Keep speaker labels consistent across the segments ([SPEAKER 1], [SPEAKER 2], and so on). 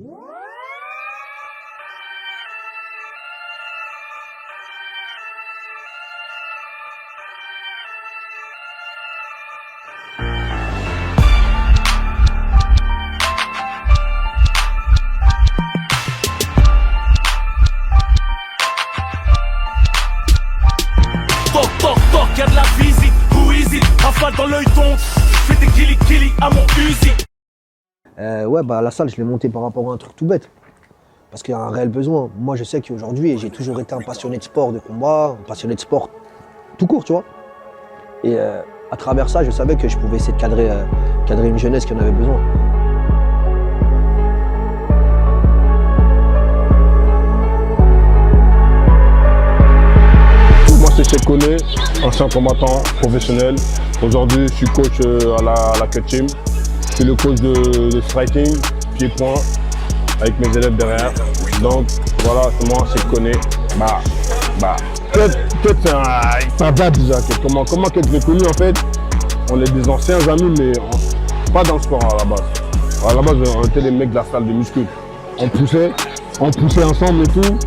[SPEAKER 1] Toc, y'a de la visite, who is it? Rafale dans l'œil ton, fais des killy à mon Uzi.
[SPEAKER 2] Ouais, bah la salle, je l'ai montée par rapport à un truc tout bête. Parce qu'il y a un réel besoin. Moi, je sais qu'aujourd'hui, j'ai toujours été un passionné de sport, de combat, un passionné de sport tout court, tu vois. Et à travers ça, je savais que je pouvais essayer de cadrer une jeunesse qui en avait besoin.
[SPEAKER 3] C'est Cheikh, ancien combattant professionnel. Aujourd'hui, je suis coach à la Cut Team. Je suis le coach de striking, pied-point, avec mes élèves derrière. Donc voilà, c'est moi, Cheikh. Peut-être c'est un bad déjà. Comment Cut je l'ai connu en fait? On est des anciens amis, mais pas dans le sport à la base. À la base, on était les mecs de la salle de muscu. On poussait ensemble et tout.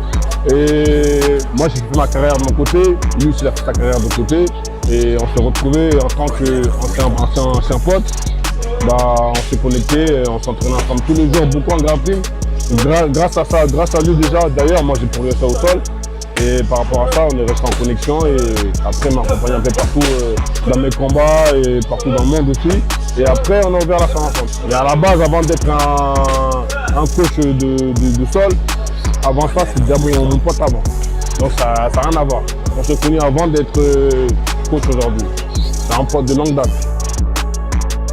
[SPEAKER 3] Et moi j'ai fait ma carrière de mon côté, lui aussi il a fait sa carrière de l'autre côté. Et on s'est retrouvés en tant qu'anciens potes. On s'est connectés, on s'entraînait ensemble tous les jours, beaucoup en grappling. Grâce à ça, grâce à lui déjà, d'ailleurs moi j'ai progressé au sol. Et par rapport à ça, on est resté en connexion et après il m'a accompagné un peu partout dans mes combats et partout dans le monde aussi. Et après on a ouvert la salle ensemble. Et à la base, avant d'être un coach de sol, avant ça, c'est déjà mon pote avant. Donc ça n'a rien à voir. On s'est connus avant d'être coach aujourd'hui. C'est un pote de longue date.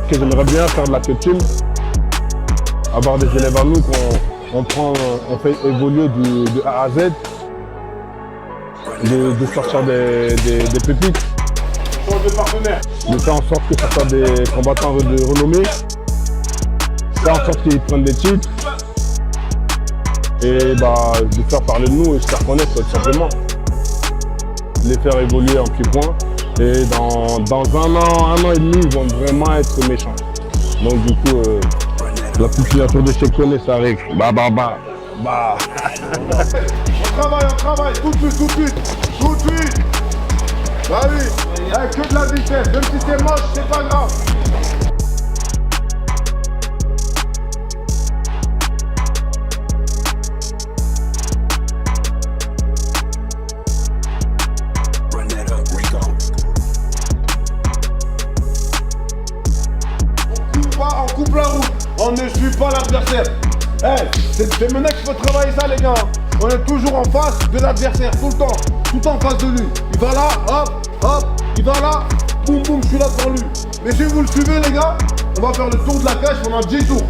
[SPEAKER 3] J'aimerais bien faire de la Cut Team, avoir des élèves à nous on fait évoluer de A à Z, de sortir des pépites, de faire en sorte que ce soit des combattants de renommée, faire en sorte qu'ils prennent des titres. Et de faire parler de nous et se faire connaître tout simplement. Les faire évoluer en pied-point. Et dans un an et demi, ils vont vraiment être méchants. Donc du coup, la petite signature de Cheikh, ça arrive. On travaille, tout de suite. Bah oui, que de la vitesse, même si c'est moche, c'est pas grave. On coupe la route, on ne suit pas l'adversaire. C'est maintenant qu'il faut travailler ça les gars. On est toujours en face de l'adversaire, tout le temps, tout en face de lui. Il va là, hop, il va là, boum, je suis là devant lui. Mais si vous le suivez les gars, on va faire le tour de la cage pendant 10 tours.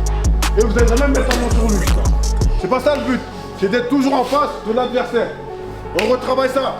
[SPEAKER 3] Et vous allez même mettre un mot sur lui. C'est pas ça le but, c'est d'être toujours en face de l'adversaire. On retravaille ça.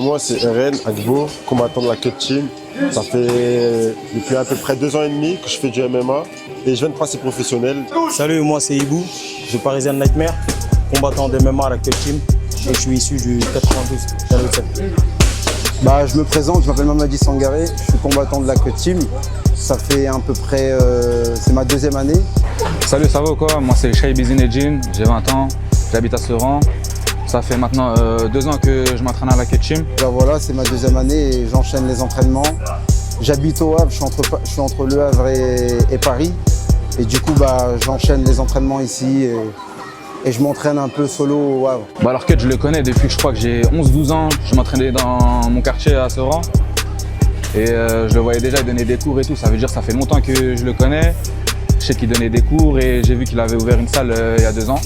[SPEAKER 4] Moi c'est RN Agbo, combattant de la Cut Team. Ça fait depuis à peu près 2 ans et demi que je fais du MMA et je viens de passer professionnel.
[SPEAKER 5] Salut, moi c'est Ibou, je suis Parisien Nightmare, combattant de MMA à la Cut Team et je suis issu du 92, January 7.
[SPEAKER 6] Je me présente, je m'appelle Mamadi Sangaré, je suis combattant de la Cut Team. Ça fait à peu près, c'est ma 2e année.
[SPEAKER 7] Salut, ça va ou quoi? Moi c'est Shai Bizinedjin, j'ai 20 ans, j'habite à Sevran. Ça fait maintenant 2 ans que je m'entraîne à la Cut Team.
[SPEAKER 6] Voilà, c'est ma 2e année et j'enchaîne les entraînements. J'habite au Havre, je suis entre Le Havre et Paris. Et du coup, j'enchaîne les entraînements ici et je m'entraîne un peu solo au Havre.
[SPEAKER 7] Alors Cut, je le connais depuis que je crois que j'ai 11-12 ans. Je m'entraînais dans mon quartier à Sevran. Et je le voyais déjà, il donnait des cours et tout. Ça veut dire que ça fait longtemps que je le connais. Je sais qu'il donnait des cours et j'ai vu qu'il avait ouvert une salle il y a 2 ans.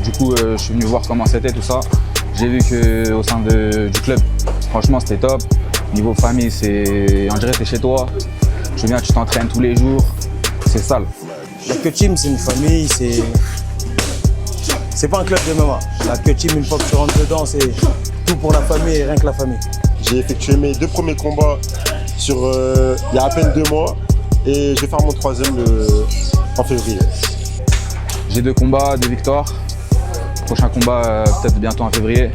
[SPEAKER 7] Du coup, je suis venu voir comment c'était tout ça. J'ai vu qu'au sein du club, franchement, c'était top. Niveau famille, on dirait que t'es chez toi. Tu viens, tu t'entraînes tous les jours. C'est sale.
[SPEAKER 5] La Cut Team, c'est une famille, c'est pas un club de MMA. La Cut Team, une fois que tu rentres dedans, c'est tout pour la famille et rien que la famille.
[SPEAKER 4] J'ai effectué mes 2 premiers combats il y a à peine 2 mois et je vais faire mon 3e en février.
[SPEAKER 7] J'ai 2 combats, 2 victoires. Prochain combat peut-être bientôt en février.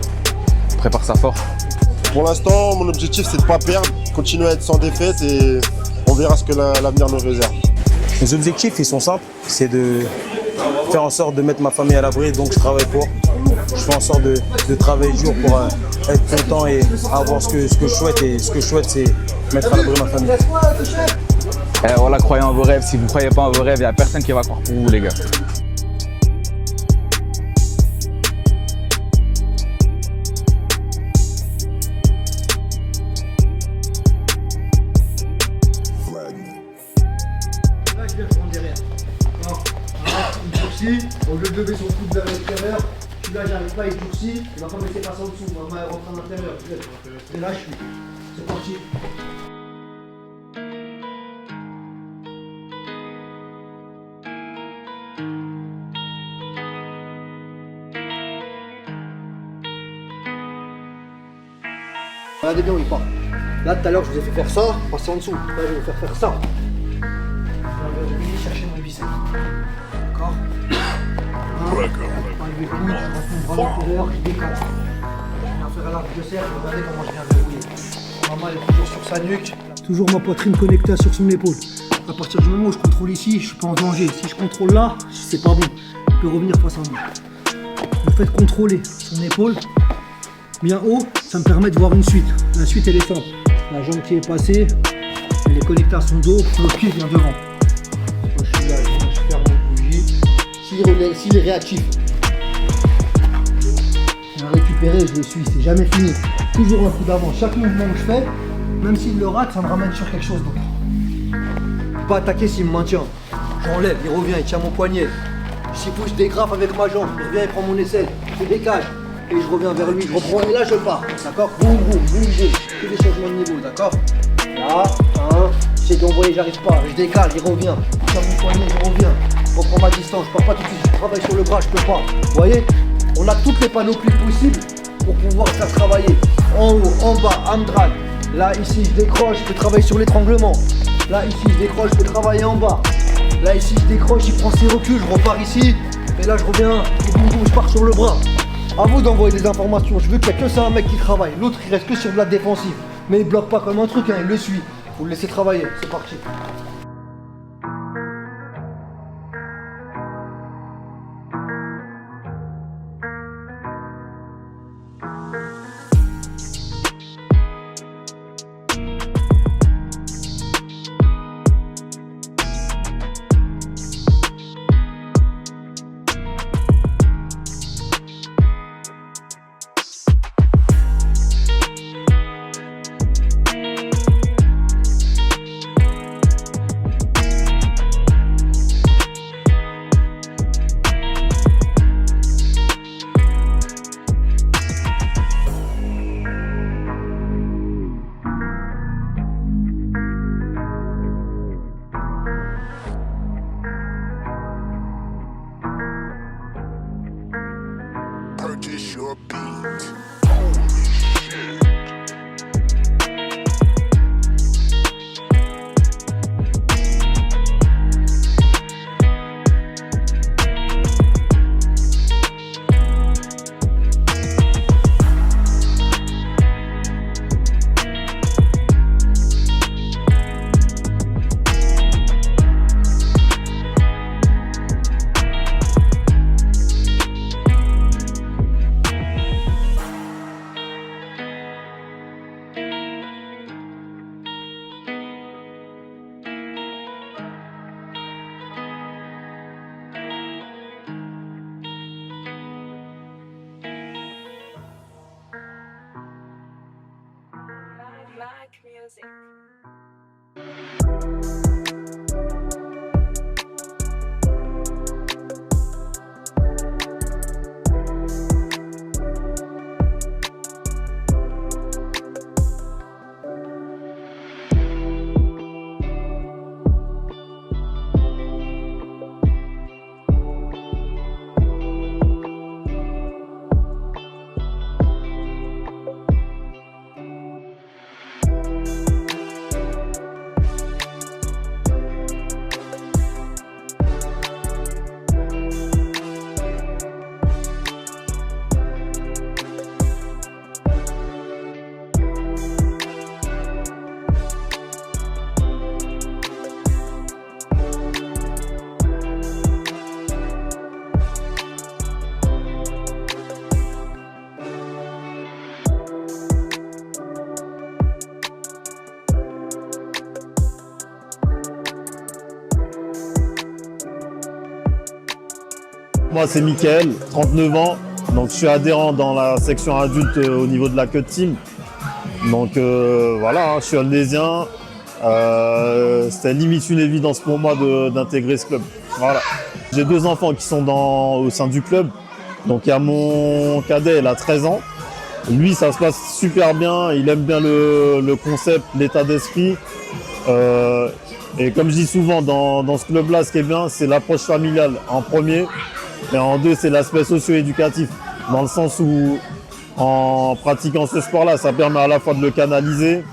[SPEAKER 7] Prépare ça fort.
[SPEAKER 4] Pour l'instant, mon objectif c'est de ne pas perdre, continuer à être sans défaite et on verra ce que l'avenir nous réserve.
[SPEAKER 5] Les objectifs, ils sont simples. C'est de faire en sorte de mettre ma famille à l'abri, donc je travaille pour. Je fais en sorte de travailler dur pour être content et avoir ce que je souhaite. Et ce que je souhaite, c'est mettre à l'abri ma famille.
[SPEAKER 7] Voilà, croyez en vos rêves. Si vous ne croyez pas en vos rêves, il n'y a personne qui va croire pour vous, les gars.
[SPEAKER 2] Au lieu de lever son coude vers l'extérieur, je suis là, j'arrive pas, il durcit, il va pas me laisser passer en dessous, ma main elle rentre à l'intérieur. Et là je suis. C'est parti. Regardez bien où il part. Là tout à l'heure je vous ai fait faire ça, passer en dessous. Là je vais vous faire ça. Je vais venir chercher mon bicep. D'accord. Enlever le coude, je rentre mon bras à l'intérieur, je décale. Je viens faire l'arc de cercle, regardez comment je viens verrouiller. Ma main elle est toujours sur sa nuque. Toujours ma poitrine connectée sur son épaule. À partir du moment où je contrôle ici, je suis pas en danger. Si je contrôle là, c'est pas bon. Il peut revenir face à moi. Le fait de contrôler son épaule bien haut, ça me permet de voir une suite. La suite elle est simple. La jambe qui est passée, elle est connectée à son dos, le pied vient devant. Moi je suis là, je ferme mon bougie. S'il est réactif, je vais récupérer, je le suis, c'est jamais fini. Toujours un coup d'avant. Chaque mouvement que je fais, même s'il le rate, ça me ramène sur quelque chose d'autre. Je peux pas attaquer s'il me maintient. J'enlève, il revient, il tient mon poignet. S'il pousse, je dégrafe avec ma jambe, il revient, il prend mon aisselle, je décage. Et je reviens vers lui, je reprends et là je pars. D'accord? Boum, boum, boum, boum. Que des changements de niveau, d'accord? Là, j'essaie d'envoyer, j'arrive pas. Je décale, il revient. Il tient mon poignet, je reviens. Je reprends ma distance, je pars pas tout de suite, je travaille sur le bras, je peux pas. Vous voyez? On a toutes les panoplies possibles pour pouvoir faire travailler. En haut, en bas, arm drag. Là, ici, je décroche, je peux travailler sur l'étranglement. Là, ici, je décroche, je peux travailler en bas. Là, ici, je décroche, il prend ses reculs, je repars ici. Et là, je reviens, et boum, boum, je pars sur le bras. À vous d'envoyer des informations. Je veux qu'il n'y ait que ça un mec qui travaille. L'autre, il reste que sur de la défensive. Mais il bloque pas comme un truc, hein, il le suit. Vous le laissez travailler, c'est parti.
[SPEAKER 8] Purchase your beat.
[SPEAKER 9] Like music. Moi, c'est Mickaël, 39 ans. Donc, je suis adhérent dans la section adulte au niveau de la Cut Team. Donc, voilà, je suis holnésien. C'était limite une évidence pour moi d'intégrer ce club. Voilà. J'ai 2 enfants qui sont au sein du club. Donc, il y a mon cadet, il a 13 ans. Lui, ça se passe super bien. Il aime bien le concept, l'état d'esprit. Et comme je dis souvent, dans ce club-là, ce qui est bien, c'est l'approche familiale en premier. Et en 2, c'est l'aspect socio-éducatif. Dans le sens où, en pratiquant ce sport-là, ça permet à la fois de le canaliser.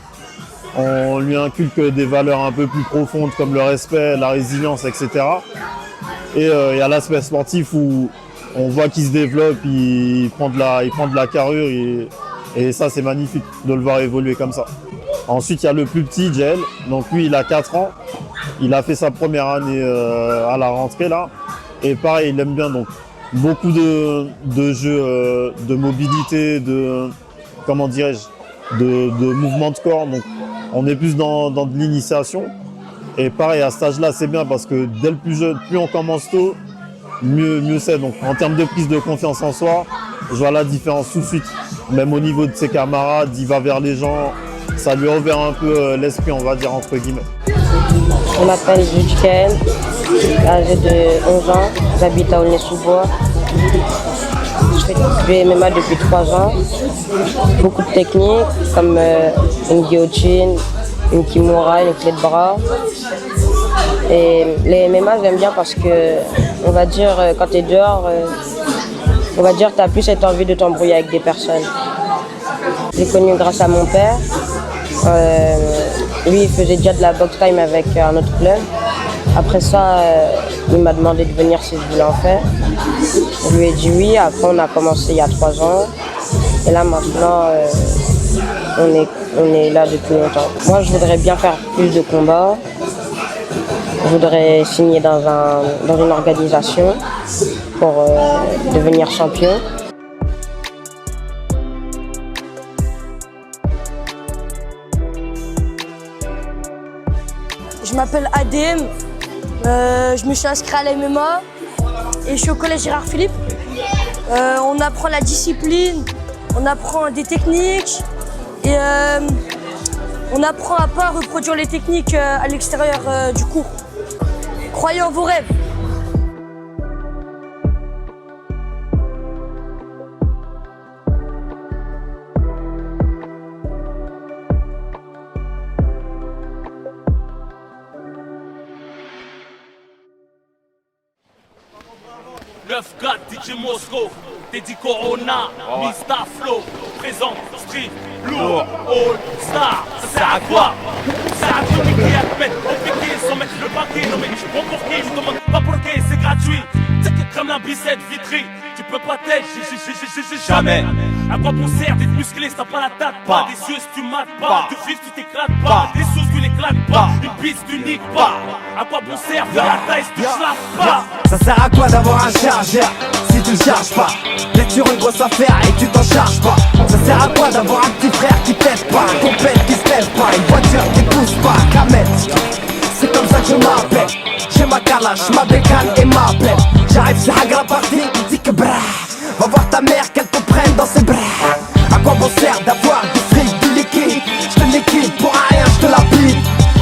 [SPEAKER 9] On lui inculque des valeurs un peu plus profondes comme le respect, la résilience, etc. Et il y a l'aspect sportif où on voit qu'il se développe, il prend de la carrure et ça, c'est magnifique de le voir évoluer comme ça. Ensuite, il y a le plus petit, Jael. Donc lui, il a 4 ans. Il a fait sa première année à la rentrée là. Et pareil, il aime bien donc beaucoup de jeux de mobilité, de comment dirais-je, de mouvements de corps. Donc on est plus dans de l'initiation. Et pareil, à cet âge-là, c'est bien parce que dès le plus jeune, plus on commence tôt, mieux c'est. Donc en termes de prise de confiance en soi, je vois la différence tout de suite. Même au niveau de ses camarades, il va vers les gens. Ça lui a ouvert un peu l'esprit, on va dire, entre guillemets.
[SPEAKER 10] Je m'appelle Judikael, âgé de 11 ans, j'habite à Aulnay-sous-Bois. Je fais du MMA depuis 3 ans. Beaucoup de techniques comme une guillotine, une kimura, une clé de bras. Et les MMA, j'aime bien parce que, on va dire, quand tu es dehors, on va dire, tu n'as plus cette envie de t'embrouiller avec des personnes. J'ai connu grâce à mon père. Lui, il faisait déjà de la box time avec un autre club. Après ça, il m'a demandé de venir si je voulais en faire. Je lui ai dit oui. Après, on a commencé il y a 3 ans. Et là, maintenant, on est là depuis longtemps. Moi, je voudrais bien faire plus de combats. Je voudrais signer dans une organisation pour devenir champion.
[SPEAKER 11] Je m'appelle ADM, je me suis inscrit à la MMA et je suis au collège Gérard Philippe. On apprend la discipline, on apprend des techniques et on apprend à pas reproduire les techniques à l'extérieur du cours. Croyez en vos rêves.
[SPEAKER 1] Neuf gars, DJ Mosco, Teddy Corona, Mr. Flow, présent, street, lourd, all star. Ça sert à quoi? Ça sert à communiquer, à te mettre au piqué sans mettre le paquet. Non mais tu prends pour qui? Je demande pas pour qui, c'est gratuit. C'est que comme la bicette vitrie, tu peux pas t'aider, jamais. À quoi bon sert d'être musclé si t'as pas la tête? Pas des yeux si tu mates pas, de vif tu t'éclates pas, des sous tu l'éclates pas, une piste tu niques pas. À quoi bon sert de la taille si tu slaves pas?
[SPEAKER 12] Ça sert à quoi d'avoir un chargeur si tu le charges pas? D'être sur une grosse affaire et tu t'en charges pas. Ça sert à quoi d'avoir un petit frère qui t'aide pas, un compète qui se lève pas, une voiture qui pousse pas, Kamel. C'est comme ça que je m'appelle. J'ai ma calache, ma bécane et ma pelle. J'arrive sur Hagra party, il dit que brah. Va voir ta mère qu'elle te prenne dans ses bras. À quoi bon sert d'avoir du fric, du liquide? Je te liquide pour rien, je te la pile.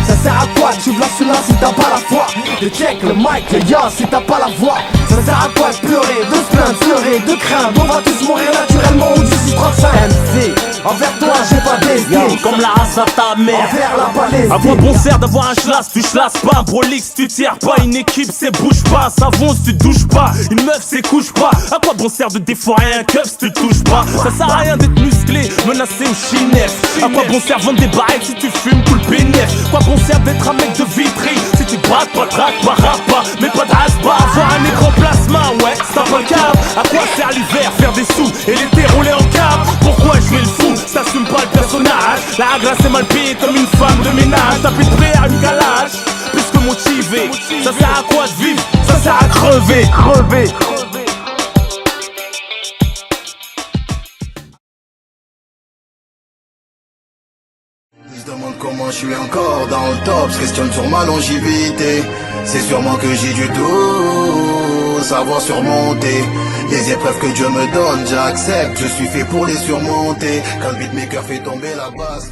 [SPEAKER 12] Ça sert à quoi tu veux la si t'as pas la foi? De check le mic, le ya si t'as pas la voix. Ça sert à quoi de pleurer, de se plaindre, pleurer, de craindre? On va tous mourir naturellement ou d'ici 35 MC. Envers toi j'ai pas d'estime,
[SPEAKER 1] comme la race à ta mère.
[SPEAKER 12] Envers la Palestine.
[SPEAKER 1] À quoi bon sert d'avoir un chlasse? Tu chlasses pas, un brolix, tu tires pas. Une équipe c'est bouge pas, ça fonce, tu touches pas. Une meuf c'est couche pas. À quoi bon sert de déforer un keuf si tu touches pas? Ça sert à rien d'être musclé, menacé ou chinef. À quoi bon sert vendre des barrettes si tu fumes tout le bénéf? À quoi bon sert d'être un mec de Vitry si tu braques pas, traques pas, rappe pas, mais pas de race pas? Avoir un écran plasma, ouais, c'est un peu le câble. À quoi sert l'hiver, faire des sous et l'été rouler en câble? Pourquoi jouer le fou? Ça assume pas le personnage. La grâce est mal payée comme une femme de ménage. T'as plus de prêt à une calage, plus que motivé. Ça sert à quoi de vivre? Ça sert à crever.
[SPEAKER 12] Ils se demandent comment je suis encore dans le top. Se questionne sur ma longévité. C'est sûrement que j'ai du 12. faut savoir surmonter. Les épreuves que Dieu me donne, j'accepte. Je suis fait pour les surmonter. Quand le beatmaker fait tomber la basse.